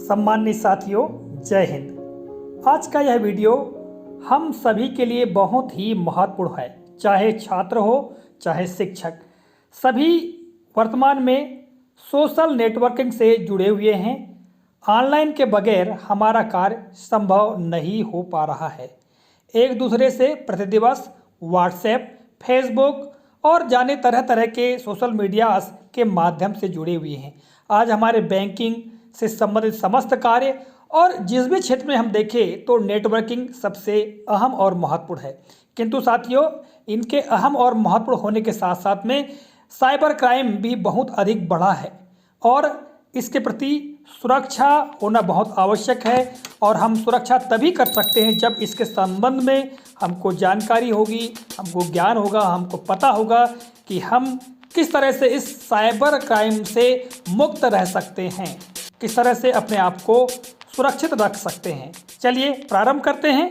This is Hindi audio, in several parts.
सम्मानित साथियों, जय हिंद। आज का यह वीडियो हम सभी के लिए बहुत ही महत्वपूर्ण है। चाहे छात्र हो चाहे शिक्षक, सभी वर्तमान में सोशल नेटवर्किंग से जुड़े हुए हैं। ऑनलाइन के बगैर हमारा कार्य संभव नहीं हो पा रहा है। एक दूसरे से प्रतिदिवस व्हाट्सएप, फेसबुक और जाने तरह तरह के सोशल मीडिया के माध्यम से जुड़े हुए हैं। आज हमारे बैंकिंग से संबंधित समस्त कार्य और जिस भी क्षेत्र में हम देखें तो नेटवर्किंग सबसे अहम और महत्वपूर्ण है। किंतु साथियों, इनके अहम और महत्वपूर्ण होने के साथ साथ में साइबर क्राइम भी बहुत अधिक बढ़ा है और इसके प्रति सुरक्षा होना बहुत आवश्यक है। और हम सुरक्षा तभी कर सकते हैं जब इसके संबंध में हमको जानकारी होगी, हमको ज्ञान होगा, हमको पता होगा कि हम किस तरह से इस साइबर क्राइम से मुक्त रह सकते हैं, किस तरह से अपने आप को सुरक्षित रख सकते हैं। चलिए प्रारंभ करते हैं।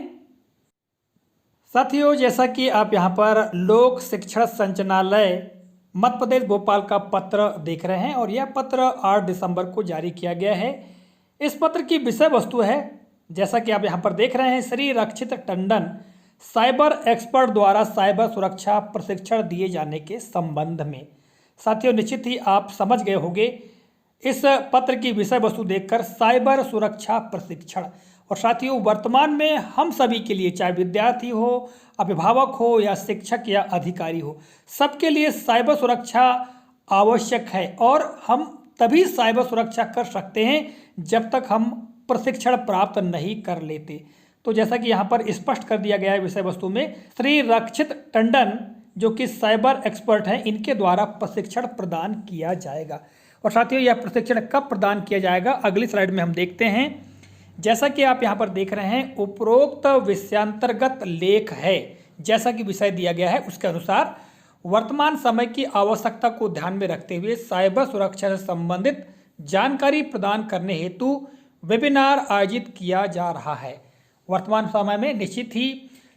साथियों, जैसा कि आप यहाँ पर लोक शिक्षण संचालनालय मध्य प्रदेश भोपाल का पत्र देख रहे हैं और यह पत्र 8 दिसंबर को जारी किया गया है। इस पत्र की विषय वस्तु है, जैसा कि आप यहाँ पर देख रहे हैं, श्री रक्षित टंडन साइबर एक्सपर्ट द्वारा साइबर सुरक्षा प्रशिक्षण दिए जाने के संबंध में। साथियों, निश्चित ही आप समझ गए होंगे इस पत्र की विषय वस्तु देखकर, साइबर सुरक्षा प्रशिक्षण। और साथियों, वर्तमान में हम सभी के लिए, चाहे विद्यार्थी हो, अभिभावक हो या शिक्षक या अधिकारी हो, सबके लिए साइबर सुरक्षा आवश्यक है। और हम तभी साइबर सुरक्षा कर सकते हैं जब तक हम प्रशिक्षण प्राप्त नहीं कर लेते। तो जैसा कि यहाँ पर स्पष्ट कर दिया गया है विषय वस्तु में, श्री रक्षित टंडन जो कि साइबर एक्सपर्ट हैं, इनके द्वारा प्रशिक्षण प्रदान किया जाएगा। और साथियों, यह प्रशिक्षण कब प्रदान किया जाएगा अगली स्लाइड में हम देखते हैं। जैसा कि आप यहाँ पर देख रहे हैं, उपरोक्त विषयांतर्गत लेख है, जैसा कि विषय दिया गया है उसके अनुसार वर्तमान समय की आवश्यकता को ध्यान में रखते हुए साइबर सुरक्षा से संबंधित जानकारी प्रदान करने हेतु वेबिनार आयोजित किया जा रहा है। वर्तमान समय में निश्चित ही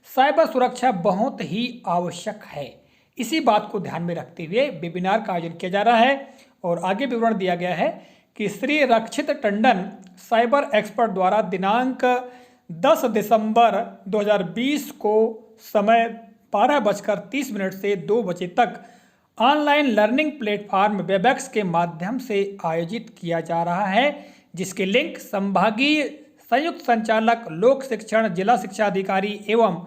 साइबर सुरक्षा बहुत ही आवश्यक है। इसी बात को ध्यान में रखते हुए वेबिनार का आयोजन किया जा रहा है। और आगे विवरण दिया गया है कि श्री रक्षित टंडन साइबर एक्सपर्ट द्वारा दिनांक 10 दिसंबर 2020 को समय 12:30 से 2 बजे तक ऑनलाइन लर्निंग प्लेटफॉर्म वेबएक्स के माध्यम से आयोजित किया जा रहा है, जिसके लिंक संभागीय संयुक्त संचालक लोक शिक्षण, जिला शिक्षा अधिकारी एवं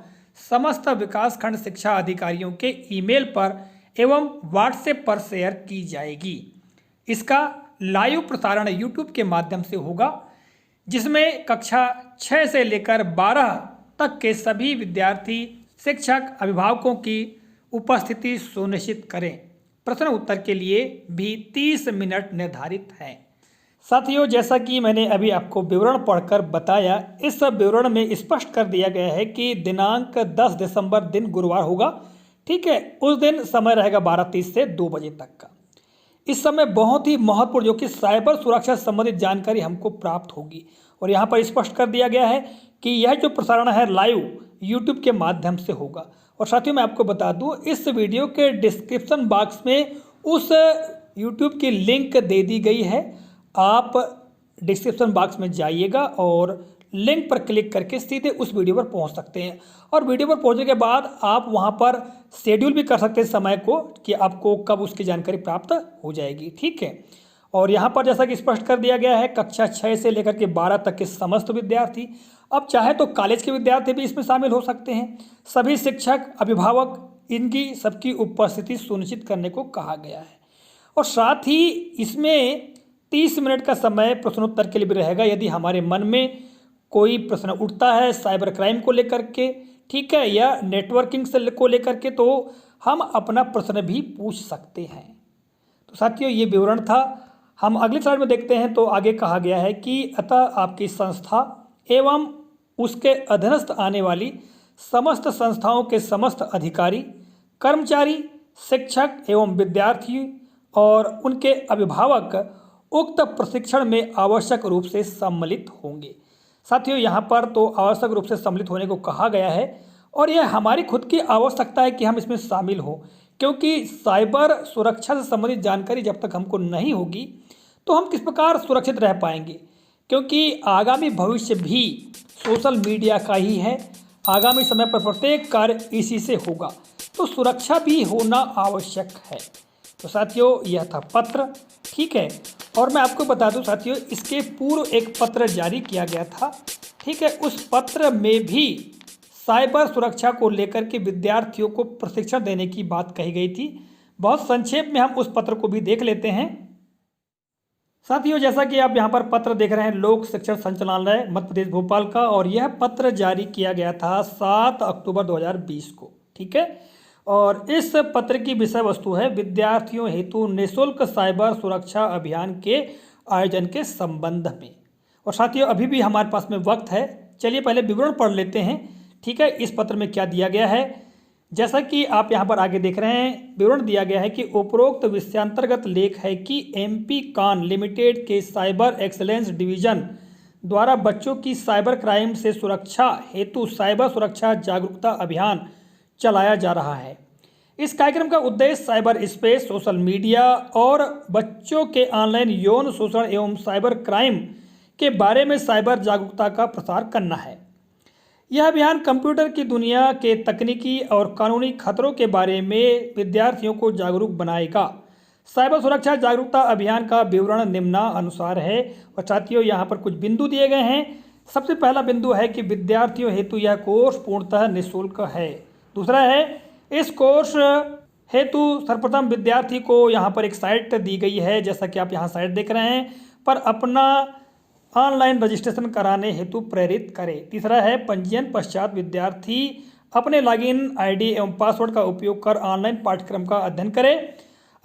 समस्त विकासखंड शिक्षा अधिकारियों के ईमेल पर एवं व्हाट्सएप पर शेयर की जाएगी। इसका लाइव प्रसारण यूट्यूब के माध्यम से होगा, जिसमें कक्षा 6 से लेकर 12 तक के सभी विद्यार्थी, शिक्षक, अभिभावकों की उपस्थिति सुनिश्चित करें। प्रश्न उत्तर के लिए भी 30 मिनट निर्धारित हैं। साथियों, जैसा कि मैंने अभी आपको विवरण पढ़कर बताया, इस विवरण में स्पष्ट कर दिया गया है कि दिनांक 10 दिसंबर दिन गुरुवार होगा। ठीक है, उस दिन समय रहेगा 12:30 से 2 बजे तक का। इस समय बहुत ही महत्वपूर्ण जो कि साइबर सुरक्षा से संबंधित जानकारी हमको प्राप्त होगी। और यहाँ पर स्पष्ट कर दिया गया है कि यह जो प्रसारण है लाइव यूट्यूब के माध्यम से होगा। और साथियों, मैं आपको बता दूं, इस वीडियो के डिस्क्रिप्शन बॉक्स में उस यूट्यूब की लिंक दे दी गई है। आप डिस्क्रिप्शन बॉक्स में जाइएगा और लिंक पर क्लिक करके सीधे उस वीडियो पर पहुंच सकते हैं। और वीडियो पर पहुंचने के बाद आप वहां पर शेड्यूल भी कर सकते हैं समय को, कि आपको कब उसकी जानकारी प्राप्त हो जाएगी। ठीक है, और यहाँ पर जैसा कि स्पष्ट कर दिया गया है, कक्षा 6 से लेकर के 12 तक के समस्त विद्यार्थी, अब चाहे तो कॉलेज के विद्यार्थी भी इसमें शामिल हो सकते हैं, सभी शिक्षक, अभिभावक, इनकी सबकी उपस्थिति सुनिश्चित करने को कहा गया है। और साथ ही इसमें 30 मिनट का समय प्रश्नोत्तर के लिए भी रहेगा। यदि हमारे मन में कोई प्रश्न उठता है साइबर क्राइम को लेकर के, ठीक है, या नेटवर्किंग से को लेकर के, तो हम अपना प्रश्न भी पूछ सकते हैं। तो साथियों, ये विवरण था। हम अगली स्लाइड में देखते हैं तो आगे कहा गया है कि अतः आपकी संस्था एवं उसके अधीनस्थ आने वाली समस्त संस्थाओं के समस्त अधिकारी, कर्मचारी, शिक्षक एवं विद्यार्थी और उनके अभिभावक उक्त प्रशिक्षण में आवश्यक रूप से सम्मिलित होंगे। साथियों, यहाँ पर तो आवश्यक रूप से सम्मिलित होने को कहा गया है और यह हमारी खुद की आवश्यकता है कि हम इसमें शामिल हों, क्योंकि साइबर सुरक्षा से संबंधित जानकारी जब तक हमको नहीं होगी तो हम किस प्रकार सुरक्षित रह पाएंगे। क्योंकि आगामी भविष्य भी सोशल मीडिया का ही है। आगामी समय पर प्रत्येक कार्य इसी से होगा, तो सुरक्षा भी होना आवश्यक है। तो साथियों, यह था पत्र, ठीक है। और मैं आपको बता दूं साथियों, इसके पूर्व एक पत्र जारी किया गया था, ठीक है। उस पत्र में भी साइबर सुरक्षा को लेकर के विद्यार्थियों को प्रशिक्षण देने की बात कही गई थी। बहुत संक्षेप में हम उस पत्र को भी देख लेते हैं। साथियों, जैसा कि आप यहाँ पर पत्र देख रहे हैं, लोक शिक्षण संचालनालय मध्य प्रदेश भोपाल का, और यह पत्र जारी किया गया था 7 अक्टूबर 2020 को, ठीक है। और इस पत्र की विषय वस्तु है विद्यार्थियों हेतु निःशुल्क साइबर सुरक्षा अभियान के आयोजन के संबंध में। और साथियों, अभी भी हमारे पास में वक्त है, चलिए पहले विवरण पढ़ लेते हैं, ठीक है। इस पत्र में क्या दिया गया है, जैसा कि आप यहाँ पर आगे देख रहे हैं, विवरण दिया गया है कि उपरोक्त विषयांतर्गत लेख है कि MP कान लिमिटेड के साइबर एक्सीलेंस डिवीजन द्वारा बच्चों की साइबर क्राइम से सुरक्षा हेतु साइबर सुरक्षा जागरूकता अभियान चलाया जा रहा है। इस कार्यक्रम का उद्देश्य साइबर स्पेस, सोशल मीडिया और बच्चों के ऑनलाइन यौन शोषण एवं साइबर क्राइम के बारे में साइबर जागरूकता का प्रसार करना है। यह अभियान कंप्यूटर की दुनिया के तकनीकी और कानूनी खतरों के बारे में विद्यार्थियों को जागरूक बनाएगा। साइबर सुरक्षा जागरूकता अभियान का विवरण निम्नानुसार है। और साथियों, यहाँ पर कुछ बिंदु दिए गए हैं। सबसे पहला बिंदु है कि विद्यार्थियों हेतु यह कोर्स पूर्णतः निःशुल्क है। दूसरा है, इस कोर्स हेतु सर्वप्रथम विद्यार्थी को यहाँ पर एक साइट दी गई है, जैसा कि आप यहाँ साइट देख रहे हैं, पर अपना ऑनलाइन रजिस्ट्रेशन कराने हेतु प्रेरित करें। तीसरा है, पंजीयन पश्चात विद्यार्थी अपने लॉगिन ID एवं पासवर्ड का उपयोग कर ऑनलाइन पाठ्यक्रम का अध्ययन करें।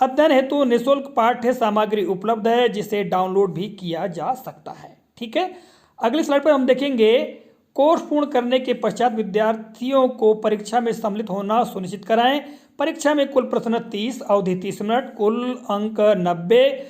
अध्ययन हेतु निःशुल्क पाठ्य सामग्री उपलब्ध है, जिसे डाउनलोड भी किया जा सकता है, ठीक है। अगली स्लाइड पर हम देखेंगे, कोर्स पूर्ण करने के पश्चात विद्यार्थियों को परीक्षा में सम्मिलित होना सुनिश्चित कराएं। परीक्षा में कुल प्रश्न 30, अवधि 30 मिनट, कुल अंक 90,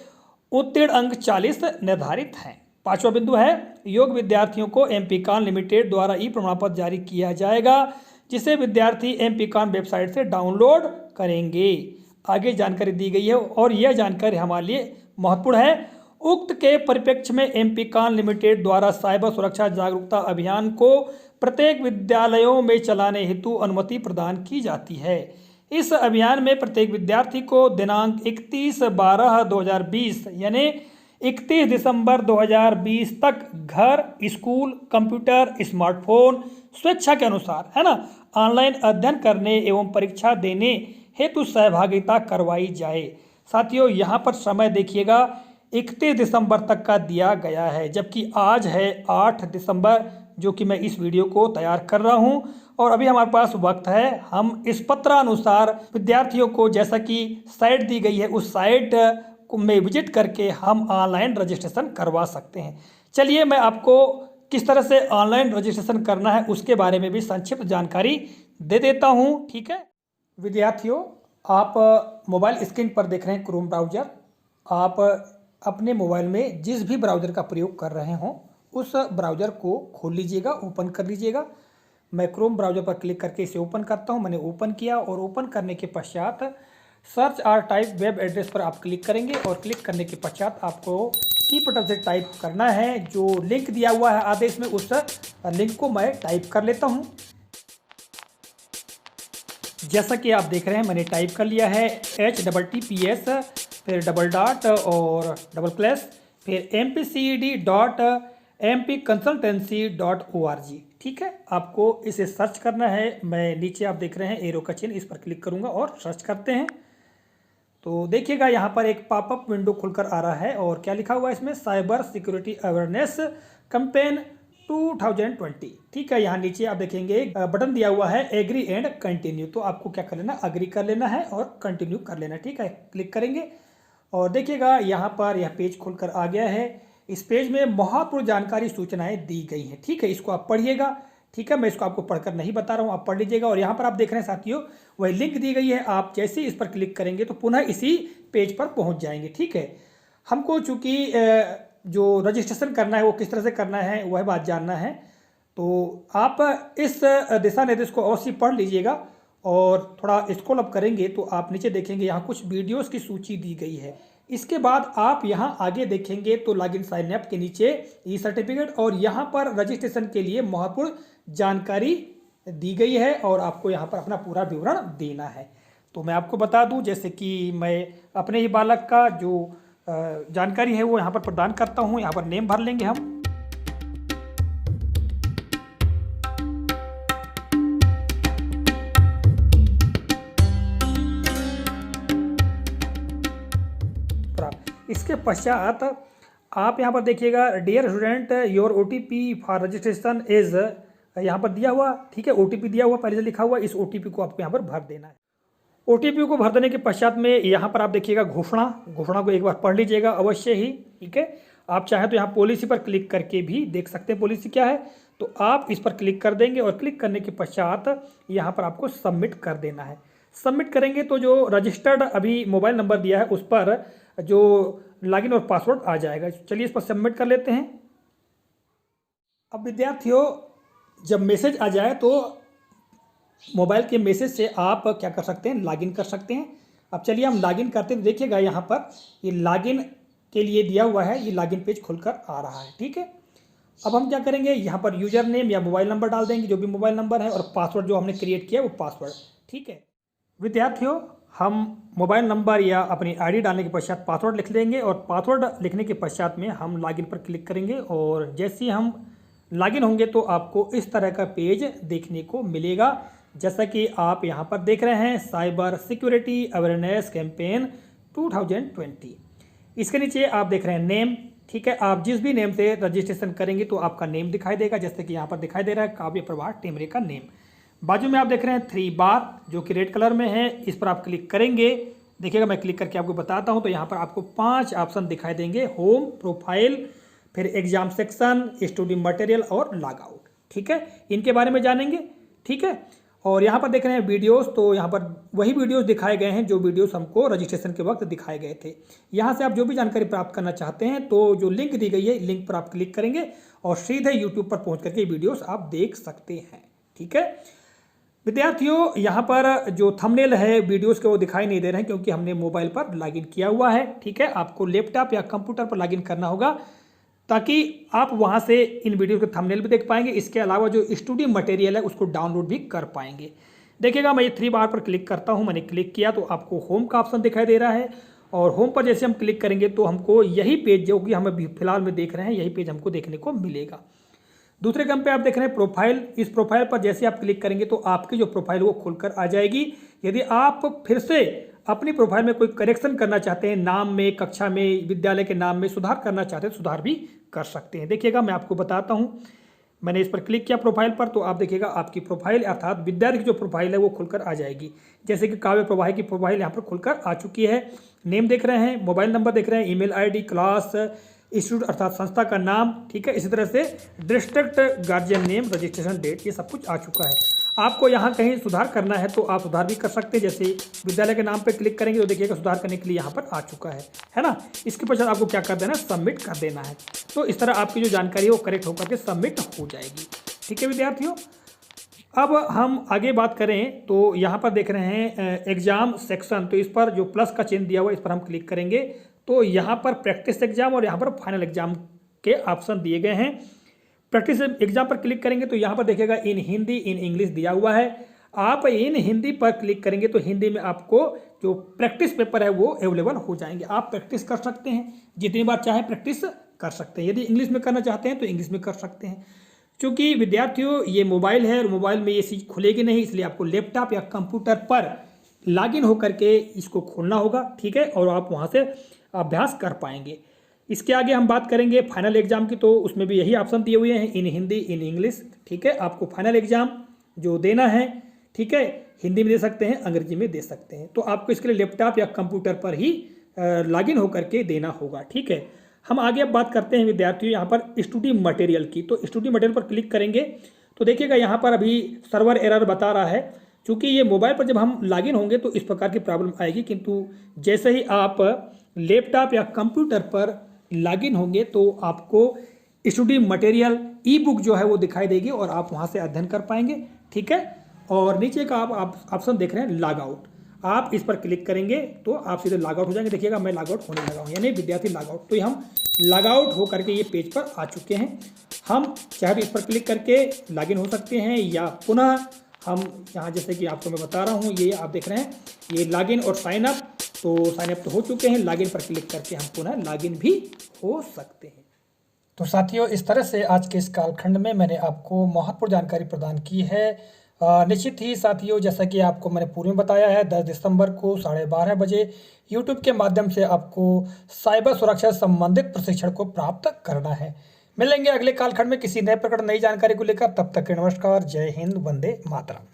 उत्तीर्ण अंक 40 निर्धारित हैं। पांचवा बिंदु है, योग्य विद्यार्थियों को MP कान लिमिटेड द्वारा ई प्रमाण पत्र जारी किया जाएगा, जिसे विद्यार्थी MP कान वेबसाइट से डाउनलोड करेंगे। आगे जानकारी दी गई है और यह जानकारी हमारे लिए महत्वपूर्ण है। उक्त के परिप्रेक्ष्य में MP कान लिमिटेड द्वारा साइबर सुरक्षा जागरूकता अभियान को प्रत्येक विद्यालयों में चलाने हेतु अनुमति प्रदान की जाती है। इस अभियान में प्रत्येक विद्यार्थी को दिनांक 31/12/2020 यानी 31 दिसंबर 2020 तक घर, स्कूल, कंप्यूटर, स्मार्टफोन स्वेच्छा के अनुसार, है ना, ऑनलाइन अध्ययन करने एवं परीक्षा देने हेतु सहभागिता करवाई जाए। साथियों, यहाँ पर समय देखिएगा, 31 दिसंबर तक का दिया गया है, जबकि आज है 8 दिसंबर, जो कि मैं इस वीडियो को तैयार कर रहा हूँ। और अभी हमारे पास वक्त है, हम इस पत्रानुसार विद्यार्थियों को, जैसा कि साइट दी गई है, उस साइट में विजिट करके हम ऑनलाइन रजिस्ट्रेशन करवा सकते हैं। चलिए, मैं आपको किस तरह से ऑनलाइन रजिस्ट्रेशन करना है उसके बारे में भी संक्षिप्त जानकारी दे देता हूं, ठीक है। विद्यार्थियों, आप मोबाइल स्क्रीन पर देख रहे हैं क्रोम ब्राउज़र। आप अपने मोबाइल में जिस भी ब्राउज़र का प्रयोग कर रहे हों, उस ब्राउज़र को खोल लीजिएगा, ओपन कर लीजिएगा। मैं क्रोम ब्राउज़र पर क्लिक करके इसे ओपन करता हूं। मैंने ओपन किया और ओपन करने के पश्चात सर्च और टाइप वेब एड्रेस पर आप क्लिक करेंगे और क्लिक करने के पश्चात आपको की बटन से टाइप करना है। जो लिंक दिया हुआ है आदेश में, उस लिंक को मैं टाइप कर लेता हूं। जैसा कि आप देख रहे हैं, मैंने टाइप कर लिया है HTTPS फिर डबल डॉट और डबल क्लैश फिर mpced.mpconsultancy.org, ठीक है। आपको इसे सर्च करना है। मैं नीचे आप देख रहे हैं एरो का चिन्ह, इस पर क्लिक करूंगा और सर्च करते हैं। तो देखिएगा, यहाँ पर एक पॉपअप विंडो खुलकर आ रहा है और क्या लिखा हुआ है इसमें, साइबर सिक्योरिटी अवेयरनेस कैंपेन 2020, ठीक है। यहाँ नीचे आप देखेंगे एक बटन दिया हुआ है एग्री एंड कंटिन्यू। तो आपको क्या कर लेना, अग्री कर लेना है और कंटिन्यू कर लेना, ठीक है। क्लिक करेंगे और देखिएगा, यहाँ पर यह पेज खुलकर आ गया है। इस पेज में महत्वपूर्ण जानकारी सूचनाएं दी गई हैं, ठीक है। इसको आप पढ़िएगा, ठीक है। मैं इसको आपको पढ़कर नहीं बता रहा हूँ, आप पढ़ लीजिएगा। और यहाँ पर आप देख रहे हैं साथियों, वही लिंक दी गई है। आप जैसे ही इस पर क्लिक करेंगे तो पुनः इसी पेज पर पहुँच जाएंगे, ठीक है। हमको चूँकि जो रजिस्ट्रेशन करना है वो किस तरह से करना है वह बात जानना है, तो आप इस दिशा निर्देश को अवश्य पढ़ लीजिएगा। और थोड़ा स्क्रॉल अप करेंगे तो आप नीचे देखेंगे, यहाँ कुछ वीडियोस की सूची दी गई है, इसके बाद आप यहाँ आगे देखेंगे तो लॉगिन साइन अप के नीचे ई सर्टिफिकेट और यहाँ पर रजिस्ट्रेशन के लिए महत्वपूर्ण जानकारी दी गई है और आपको यहाँ पर अपना पूरा विवरण देना है। तो मैं आपको बता दूं, जैसे कि मैं अपने ही बालक का जो जानकारी है वो यहाँ पर प्रदान करता हूँ। यहाँ पर नेम भर लेंगे हम, इसके पश्चात आप यहाँ पर देखिएगा dear student your OTP for registration is यहाँ पर दिया हुआ, ठीक है, OTP दिया हुआ पहले से लिखा हुआ, इस OTP को आपको यहाँ पर भर देना है। OTP को भर देने के पश्चात में यहाँ पर आप देखिएगा घोषणा को एक बार पढ़ लीजिएगा अवश्य ही, ठीक है। आप चाहें तो यहाँ पॉलिसी पर क्लिक करके भी देख सकते हैं पॉलिसी क्या है, तो आप इस पर क्लिक कर देंगे और क्लिक करने के पश्चात यहाँ पर आपको सबमिट कर देना है। सबमिट करेंगे तो जो रजिस्टर्ड अभी मोबाइल नंबर दिया है उस पर जो लॉगिन और पासवर्ड आ जाएगा। चलिए इस पर सबमिट कर लेते हैं। अब विद्यार्थियों जब मैसेज आ जाए तो मोबाइल के मैसेज से आप क्या कर सकते हैं, लॉगिन कर सकते हैं। अब चलिए हम लॉगिन करते हैं, देखिएगा यहाँ पर ये लॉगिन के लिए दिया हुआ है, ये लॉगिन पेज खुलकर आ रहा है, ठीक है। अब हम क्या करेंगे, यहाँ पर यूजर नेम या मोबाइल नंबर डाल देंगे, जो भी मोबाइल नंबर है, और पासवर्ड जो हमने क्रिएट किया वो पासवर्ड, ठीक है। विद्यार्थियों हम मोबाइल नंबर या अपनी आईडी डालने के पश्चात पासवर्ड लिख लेंगे और पासवर्ड लिखने के पश्चात में हम लॉगिन पर क्लिक करेंगे और जैसे ही हम लॉगिन होंगे तो आपको इस तरह का पेज देखने को मिलेगा, जैसा कि आप यहाँ पर देख रहे हैं, साइबर सिक्योरिटी अवेयरनेस कैंपेन 2020। इसके नीचे आप देख रहे हैं नेम, ठीक है। आप जिस भी नेम से रजिस्ट्रेशन करेंगे तो आपका नेम दिखाई देगा, जैसे कि यहाँ पर दिखाई दे रहा है काव्य प्रभा टेमरे का नेम। बाजू में आप देख रहे हैं 3 बार जो कि रेड कलर में है, इस पर आप क्लिक करेंगे। देखिएगा मैं क्लिक करके आपको बताता हूँ, तो यहाँ पर आपको 5 ऑप्शन दिखाई देंगे, होम, प्रोफाइल, फिर एग्जाम सेक्शन, स्टडी मटेरियल और लॉग आउट, ठीक है। इनके बारे में जानेंगे, ठीक है। और यहाँ पर देख रहे हैं वीडियोस, तो यहाँ पर वही वीडियोस दिखाए गए हैं जो वीडियोस हमको रजिस्ट्रेशन के वक्त दिखाए गए थे। यहाँ से आप जो भी जानकारी प्राप्त करना चाहते हैं तो जो लिंक दी गई है, लिंक पर आप क्लिक करेंगे और सीधे यूट्यूब पर पहुँच करके वीडियोस आप देख सकते हैं, ठीक है। विद्यार्थियों यहाँ पर जो थंबनेल है वीडियोस के वो दिखाई नहीं दे रहे हैं क्योंकि हमने मोबाइल पर लॉगिन किया हुआ है, ठीक है। आपको लैपटॉप या कंप्यूटर पर लॉगिन करना होगा ताकि आप वहाँ से इन वीडियो के थंबनेल भी देख पाएंगे। इसके अलावा जो स्टडी मटेरियल है उसको डाउनलोड भी कर पाएंगे। देखिएगा मैं ये 3 बार पर क्लिक करता हूँ, मैंने क्लिक किया तो आपको होम का ऑप्शन दिखाई दे रहा है और होम पर जैसे हम क्लिक करेंगे तो हमको यही पेज जो कि हम अभी फिलहाल में देख रहे हैं, यही पेज हमको देखने को मिलेगा। दूसरे क्रम पे आप देख रहे हैं प्रोफाइल, इस प्रोफाइल पर जैसे आप क्लिक करेंगे तो आपकी जो प्रोफाइल वो खुलकर आ जाएगी। यदि आप फिर से अपनी प्रोफाइल में कोई करेक्शन करना चाहते हैं, नाम में, कक्षा में, विद्यालय के नाम में सुधार करना चाहते हैं, सुधार भी कर सकते हैं। देखिएगा मैं आपको बताता हूँ, मैंने इस पर क्लिक किया प्रोफाइल पर, तो आप देखिएगा आपकी प्रोफाइल अर्थात विद्यार्थी की जो प्रोफाइल है वो खुलकर आ जाएगी। जैसे कि काव्य प्रवाही की प्रोफाइल यहाँ पर खुलकर आ चुकी है। नेम देख रहे हैं, मोबाइल नंबर देख रहे हैं, ईमेल आईडी, क्लास, इंस्टीट्यूट अर्थात संस्था का नाम, ठीक है। इसी तरह से district, guardian name, registration date, ये सब कुछ आ चुका है। आपको यहाँ कहीं सुधार करना है तो आप सुधार भी कर सकते हैं। जैसे विद्यालय के नाम पे क्लिक करेंगे तो देखिएगा सुधार करने के लिए यहाँ पर आ चुका है ना। इसके पश्चात आपको क्या कर देना है, सबमिट कर देना है। तो इस तरह आपकी जो जानकारी है वो करेक्ट होकर के सबमिट हो जाएगी, ठीक है विद्यार्थियों। अब हम आगे बात करें तो यहाँ पर देख रहे हैं एग्जाम सेक्शन, तो इस पर जो प्लस का चिन्ह दिया हुआ है इस पर हम क्लिक करेंगे तो यहाँ पर प्रैक्टिस एग्जाम और यहाँ पर फाइनल एग्जाम के ऑप्शन दिए गए हैं। प्रैक्टिस एग्जाम पर क्लिक करेंगे तो यहाँ पर देखिएगा इन हिंदी, इन इंग्लिश दिया हुआ है। आप इन हिंदी पर क्लिक करेंगे तो हिंदी में आपको जो प्रैक्टिस पेपर है वो अवेलेबल हो जाएंगे। आप प्रैक्टिस कर सकते हैं, जितनी बार चाहे प्रैक्टिस कर सकते हैं। यदि इंग्लिश में करना चाहते हैं तो इंग्लिश में कर सकते हैं। क्योंकि विद्यार्थियों ये मोबाइल है और मोबाइल में ये चीज़ खुलेगी नहीं, इसलिए आपको लैपटॉप या कंप्यूटर पर लॉगिन होकर के इसको खोलना होगा, ठीक है, और आप वहाँ से अभ्यास कर पाएंगे। इसके आगे हम बात करेंगे फाइनल एग्जाम की, तो उसमें भी यही ऑप्शन दिए हुए हैं, इन हिंदी, इन इंग्लिश, ठीक है। आपको फाइनल एग्जाम जो देना है, ठीक है, हिंदी में दे सकते हैं, अंग्रेजी में दे सकते हैं। तो आपको इसके लिए लैपटॉप या कंप्यूटर पर ही लॉगिन होकर के देना होगा, ठीक है। हम आगे अब बात करते हैं विद्यार्थियों यहाँ पर स्टडी मटेरियल की। तो स्टडी मटेरियल पर क्लिक करेंगे तो देखिएगा यहाँ पर अभी सर्वर एरर बता रहा है। चूँकि ये मोबाइल पर जब हम लॉगिन होंगे तो इस प्रकार की प्रॉब्लम आएगी, किंतु जैसे ही आप लैपटॉप या कंप्यूटर पर लॉगिन होंगे तो आपको स्टडी मटेरियल ई बुक जो है वो दिखाई देगी और आप वहाँ से अध्ययन कर पाएंगे, ठीक है। और नीचे का आप ऑप्शन देख रहे हैं लॉग आउट। आप इस पर क्लिक करेंगे तो आप सीधे लॉग आउट हो जाएंगे। देखिएगा मैं लॉग आउट होने लगा हूँ, यानी विद्यार्थी लॉग आउट। तो हम लॉग आउट होकर के ये पेज पर आ चुके हैं। हम चाहे तो इस पर क्लिक करके लॉगिन हो सकते हैं, या पुनः हम यहाँ जैसे कि आपको मैं बता रहा हूँ, ये आप देख रहे हैं ये लॉगिन और साइन अप। तो साइन अप तो हो चुके हैं, लॉगिन पर क्लिक करके हम पुनः लॉगिन भी हो सकते हैं। तो साथियों, इस तरह से आज के इस कालखंड में मैंने आपको महत्वपूर्ण जानकारी प्रदान की है। निश्चित ही साथियों, जैसा कि आपको मैंने पूर्व में बताया है, 10 दिसंबर को 12:30 बजे यूट्यूब के माध्यम से आपको साइबर सुरक्षा संबंधित प्रशिक्षण को प्राप्त करना है। मिलेंगे अगले कालखंड में किसी नए प्रकार नई जानकारी को लेकर। तब तक नमस्कार, जय हिंद, वंदे मातरम।